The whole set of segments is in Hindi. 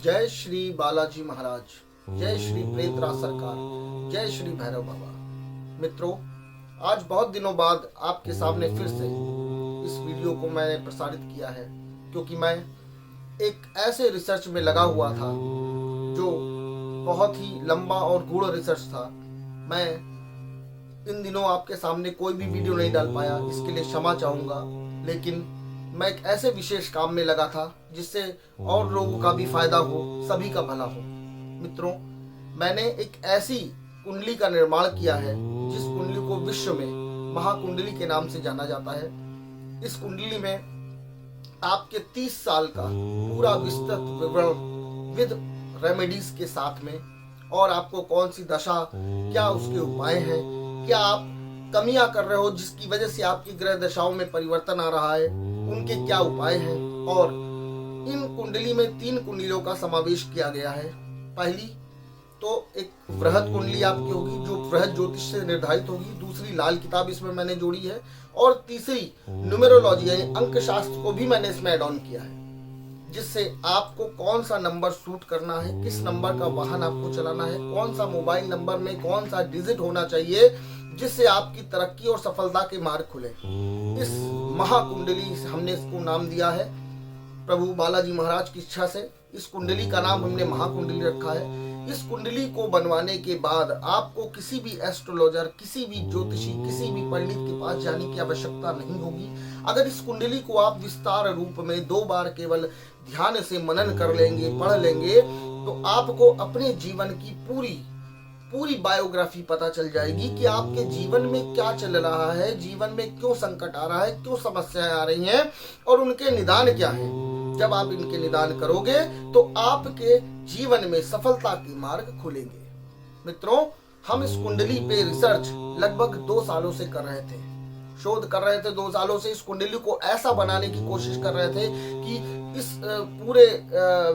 जय श्री बालाजी महाराज, जय श्री प्रेतराज सरकार, जय श्री भैरव बाबा। मित्रों, आज बहुत दिनों बाद आपके सामने फिर से इस वीडियो को मैंने प्रसारित किया है, क्योंकि मैं एक ऐसे रिसर्च में लगा हुआ था जो बहुत ही लंबा और गूढ़ रिसर्च था। मैं इन दिनों आपके सामने कोई भी वीडियो नहीं डाल पाया, इसके लिए क्षमा चाहूँगा। लेकिन मैं एक ऐसे विशेष काम में लगा था जिससे और लोगों का भी फायदा हो, सभी का भला हो। मित्रों, मैंने एक ऐसी कुंडली का निर्माण किया है जिस कुंडली को विश्व में महाकुंडली के नाम से जाना जाता है। इस कुंडली में आपके 30 साल का पूरा विस्तृत विवरण विद रेमेडीज के साथ में, और आपको कौन सी दशा, क्या उसके उपाय हैं, क्या आप कमियां कर रहे हो जिसकी वजह से आपकी ग्रह दशाओं में परिवर्तन आ रहा है, उनके क्या उपाय हैं। और इन कुंडली में 3 कुंडलियों का समावेश किया गया है। पहली तो एक वृहद कुंडली आपकी होगी जो वृहद ज्योतिष से निर्धारित होगी। दूसरी लाल किताब इसमें मैंने जोड़ी है। और तीसरी न्यूमेरोलॉजी यानी अंक शास्त्र को भी मैंने इसमें ऐड ऑन किया है, जिससे आपको कौन सा नंबर सूट करना है, किस नंबर का वाहन आपको चलाना है, कौन सा मोबाइल नंबर में कौन सा डिजिट होना चाहिए जिससे आपकी तरक्की और सफलता के मार्ग खुले। इस महाकुंडली हमने इसको नाम दिया है प्रभु बालाजी महाराज की इच्छा से। इस कुंडली का नाम हमने महाकुंडली रखा है। इस कुंडली को बनवाने के बाद आपको किसी भी एस्ट्रोलॉजर, किसी भी ज्योतिषी, किसी भी पंडित के पास जाने की आवश्यकता नहीं होगी। अगर इस कुंडली को आप विस्तार रूप में 2 बार केवल ध्यान से मनन कर लेंगे, पढ़ लेंगे, तो आपको अपने जीवन की पूरी बायोग्राफी पता चल जाएगी कि आपके जीवन में क्या चल रहा है, जीवन में क्यों संकट आ रहा है, क्यों समस्याएं आ रही हैं और उनके निदान क्या हैं। जब आप इनके निदान करोगे तो आपके जीवन में सफलता के मार्ग खुलेंगे। मित्रों, हम इस कुंडली पे रिसर्च लगभग 2 सालों से कर रहे थे, शोध कर रहे थे। 2 सालों से इस कुंडली को ऐसा बनाने की कोशिश कर रहे थे कि इस पूरे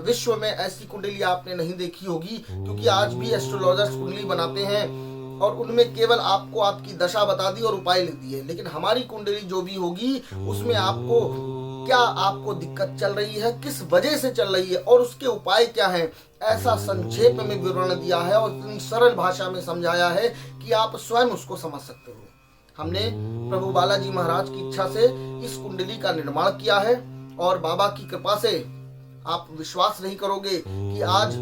विश्व में ऐसी कुंडली आपने नहीं देखी होगी, क्योंकि आज भी एस्ट्रोलॉजर्स कुंडली बनाते हैं और उनमें केवल आपको आपकी दशा बता दी और उपाय लिख दिए। लेकिन हमारी कुंडली जो भी होगी उसमें आपको दिक्कत चल रही है, किस वजह से चल रही है और उसके उपाय क्या हैं, ऐसा संक्षेप में विवरण दिया है और सरल भाषा में समझाया है कि आप स्वयं उसको समझ सकते हो। हमने प्रभु बालाजी महाराज की इच्छा से इस कुंडली का निर्माण किया है और बाबा की कृपा से आप विश्वास नहीं करोगे कि आज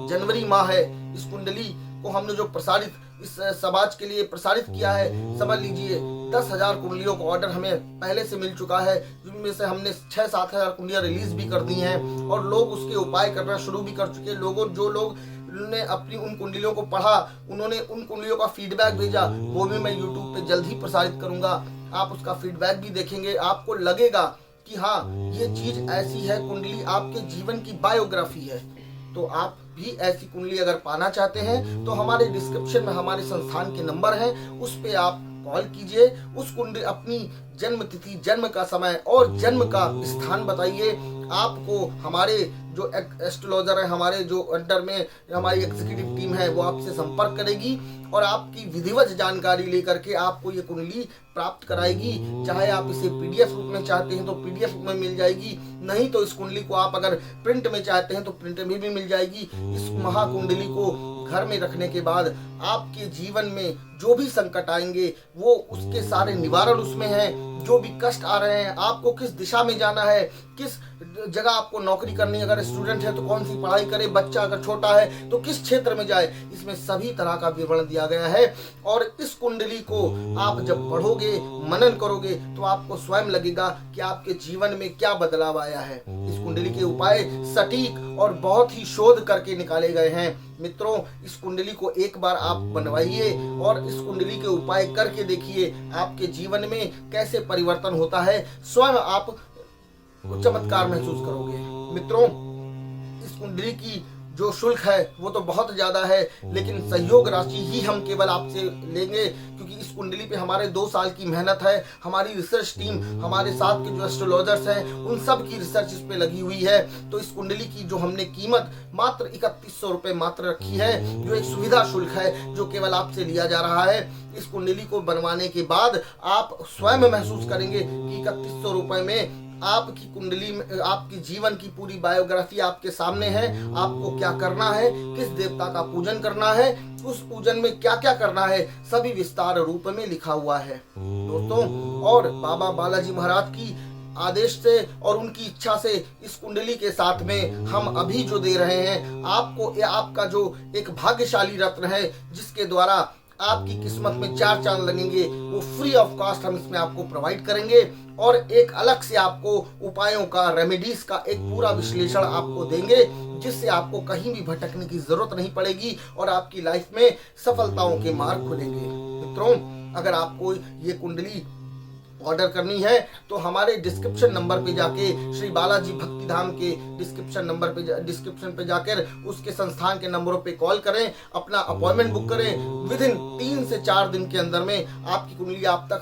जनवरी माह है। इस कुंडली को हमने जो प्रसारित इस समाज के लिए प्रसारित किया है, समझ लीजिए 10,000 कुंडलियों का ऑर्डर हमें पहले से मिल चुका है, जिनमें से हमने 6-7 हजार कुंडलियां रिलीज भी कर दी हैं और लोग उसके उपाय करना शुरू भी कर चुके हैं। जो लोग ने अपनी उन कुंडलियों को पढ़ा, उन्होंने उन कुंडलियों का फीडबैक भेजा, वो भी मैं यूट्यूब पे जल्द ही प्रसारित करूंगा। आप उसका फीडबैक भी देखेंगे, आपको लगेगा कि हाँ, ये चीज ऐसी है, कुंडली आपके जीवन की बायोग्राफी है। तो आप भी ऐसी कुंडली अगर पाना चाहते हैं तो हमारे डिस्क्रिप्शन में हमारे संस्थान के नंबर हैं, उस पे आप कॉल कीजिए। उस कुंडली अपनी जन्म तिथि, जन्म का समय और जन्म का स्थान बताइए। आपको हमारे जो एस्ट्रोलॉजर है, हमारे जो अंडर में हमारी एग्जीक्यूटिव टीम है, वो आपसे संपर्क करेगी और आपकी विधिवत जानकारी लेकर के आपको ये कुंडली प्राप्त कराएगी। चाहे आप इसे पीडीएफ रूप में चाहते हैं तो पीडीएफ रूप में मिल जाएगी, नहीं तो इस कुंडली को आप अगर प्रिंट में चाहते हैं तो प्रिंट में भी मिल जाएगी। इस महाकुंडली को घर में रखने के बाद आपके जीवन में जो भी संकट आएंगे वो उसके सारे निवारण उसमें हैं। जो भी कष्ट आ रहे हैं, आपको किस दिशा में जाना है, किस जगह आपको नौकरी करनी है, अगर स्टूडेंट है तो कौन सी पढ़ाई करे, बच्चा अगर छोटा है तो किस क्षेत्र में जाए, इसमें सभी तरह का विवरण दिया गया है। और इस कुंडली को आप जब पढ़ोगे, मनन करोगे, तो आपको स्वयं लगेगा कि आपके जीवन में क्या बदलाव आया है। इस कुंडली के उपाय सटीक और बहुत ही शोध करके निकाले गए हैं। मित्रों, इस कुंडली को एक बार आप बनवाइए और इस कुंडली के उपाय करके देखिए आपके जीवन में कैसे परिवर्तन होता है। स्वयं आप चमत्कार महसूस करोगे। मित्रों, इस कुंडली की जो शुल्क है वो तो बहुत ज्यादा है, लेकिन सहयोग राशि ही हम केवल आपसे लेंगे, क्योंकि इस कुंडली पे हमारे 2 साल की मेहनत है। हमारी रिसर्च टीम, हमारे साथ के जो एस्ट्रोलॉजर्स हैं, उन सब की रिसर्च इस पे लगी हुई है। तो इस कुंडली की जो हमने कीमत मात्र 3100 रुपए मात्र रखी है, जो एक सुविधा शुल्क है जो केवल आपसे लिया जा रहा है। इस कुंडली को बनवाने के बाद आप स्वयं महसूस करेंगे कि 3100 रुपए में आपकी कुंडली में आपकी जीवन की पूरी बायोग्राफी आपके सामने है। आपको क्या करना है, किस देवता का पूजन करना है, उस पूजन में क्या क्या करना है, सभी विस्तार रूप में लिखा हुआ है दोस्तों। और बाबा बालाजी महाराज की आदेश से और उनकी इच्छा से इस कुंडली के साथ में हम अभी जो दे रहे हैं आपको, आपका जो एक भाग्यशाली रत्न है जिसके द्वारा आपकी किस्मत में 4 चांद लगेंगे, वो फ्री ऑफ कॉस्ट हम इसमें आपको प्रोवाइड करेंगे। और एक अलग से आपको उपायों का, रेमेडीज का एक पूरा विश्लेषण आपको देंगे, जिससे आपको कहीं भी भटकने की जरूरत नहीं पड़ेगी और आपकी लाइफ में सफलताओं के मार्ग खुलेंगे। मित्रों, अगर आपको ये कुंडली ऑर्डर करनी है तो हमारे डिस्क्रिप्शन नंबर पे जाके, श्री बालाजी भक्ति धाम के डिस्क्रिप्शन पे जाकर उसके संस्थान के नंबरों पे कॉल करें, अपना अपॉइंटमेंट बुक करें। विद इन 3 से 4 दिन के अंदर में आपकी कुंडली आप तक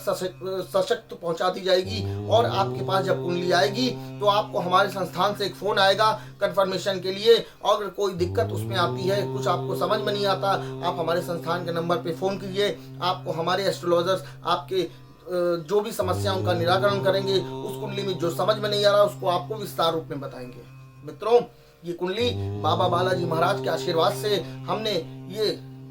सशक्त पहुंचा दी जाएगी। और आपके पास जब कुंडली आएगी तो आपको हमारे संस्थान से एक फोन आएगा कंफर्मेशन के लिए। और अगर कोई दिक्कत उसमें आती है, कुछ आपको समझ में नहीं आता, आप हमारे संस्थान के नंबर पे फोन कीजिए। आपको हमारे एस्ट्रोलॉजर्स आपके जो भी समस्या उनका निराकरण करेंगे। उस कुंडली में जो समझ में नहीं आ रहा उसको आपको विस्तार रूप में बताएंगे। मित्रों, ये कुंडली बाबा बालाजी महाराज के आशीर्वाद से हमने ये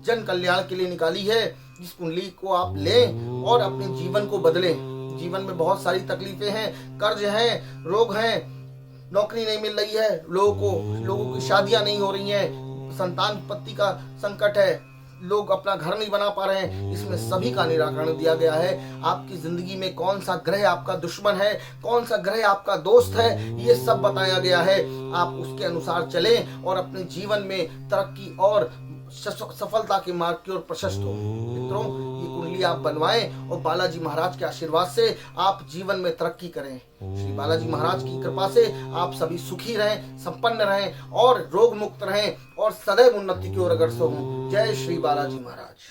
जन कल्याण के लिए निकाली है। इस कुंडली को आप लें और अपने जीवन को बदलें। जीवन में बहुत सारी तकलीफें हैं, कर्ज हैं, रोग हैं, नौकरी नहीं मिल रही है, लोगों की शादियां नहीं हो रही हैं, संतान उत्पत्ति का संकट है, लोग अपना घर नहीं बना पा रहे हैं। इसमें सभी का निराकरण दिया गया है। आपकी जिंदगी में कौन सा ग्रह आपका दुश्मन है, कौन सा ग्रह आपका दोस्त है, ये सब बताया गया है। आप उसके अनुसार चलें और अपने जीवन में तरक्की और सफलता के मार्ग की ओर प्रशस्त हो। मित्रों, ये कुंडली आप बनवाएं और बालाजी महाराज के आशीर्वाद से आप जीवन में तरक्की करें। श्री बालाजी महाराज की कृपा से आप सभी सुखी रहें, संपन्न रहें और रोग मुक्त रहें और सदैव उन्नति की ओर अग्रसर हों। जय श्री बालाजी महाराज।